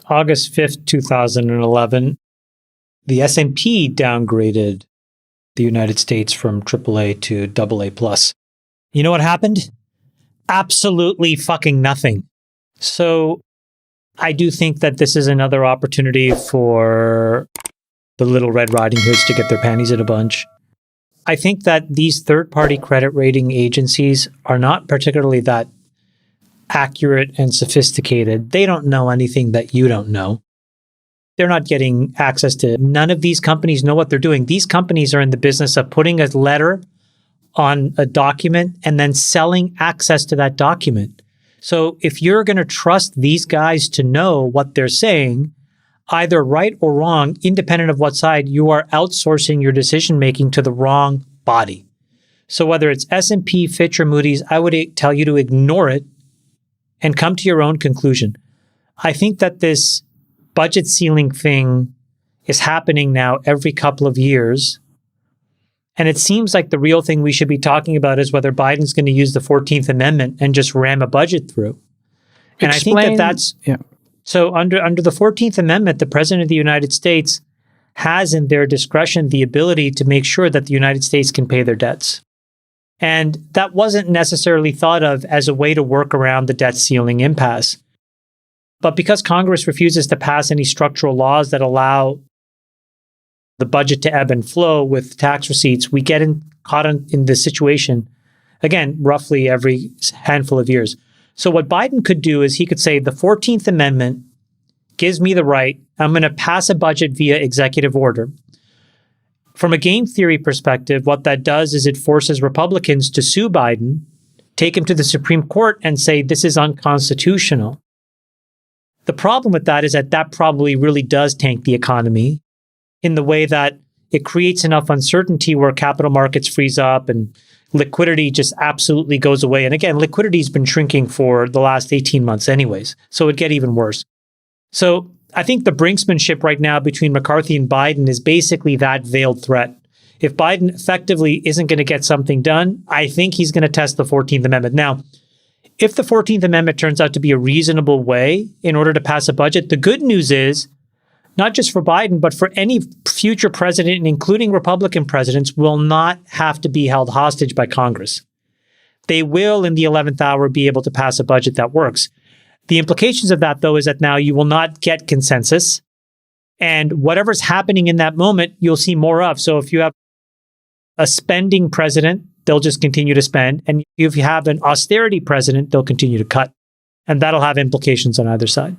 August 5th, 2011, the S&P downgraded the United States from AAA to AA+. You know what happened? Absolutely fucking nothing. So I do think that this is another opportunity for the little Red Riding Hoods to get their panties in a bunch. I think that these third-party credit rating agencies are not particularly that accurate and sophisticated. They don't know anything that you don't know. They're not getting access to, none of these companies know what they're doing. These companies are in the business of putting a letter on a document and then selling access to that document. So if you're going to trust these guys to know what they're saying, either right or wrong, independent of what side, you are outsourcing your decision-making to the wrong body. So whether it's S&P, Fitch, or Moody's, I would tell you to ignore it and come to your own conclusion. I think that this budget ceiling thing is happening now every couple of years. And it seems like the real thing we should be talking about is whether Biden's going to use the 14th Amendment and just ram a budget through. And I think that that's... Yeah. So under the 14th Amendment, the President of the United States has in their discretion the ability to make sure that the United States can pay their debts. And that wasn't necessarily thought of as a way to work around the debt ceiling impasse. But because Congress refuses to pass any structural laws that allow the budget to ebb and flow with tax receipts, we get caught in this situation, again, roughly every handful of years. So what Biden could do is he could say, the 14th Amendment gives me the right, I'm going to pass a budget via executive order. From a game theory perspective, what that does is it forces Republicans to sue Biden, take him to the Supreme Court and say, this is unconstitutional. The problem with that is that probably really does tank the economy in the way that it creates enough uncertainty where capital markets freeze up and liquidity just absolutely goes away. And again, liquidity has been shrinking for the last 18 months anyways, so it'd get even worse. So I think the brinksmanship right now between McCarthy and Biden is basically that veiled threat. If Biden effectively isn't going to get something done, I think he's going to test the 14th Amendment. Now, if the 14th Amendment turns out to be a reasonable way in order to pass a budget, the good news is, not just for Biden, but for any future president, including Republican presidents, will not have to be held hostage by Congress. They will, in the 11th hour, be able to pass a budget that works. The implications of that, though, is that now you will not get consensus. And whatever's happening in that moment, you'll see more of. So if you have a spending president, they'll just continue to spend. And if you have an austerity president, they'll continue to cut. And that'll have implications on either side.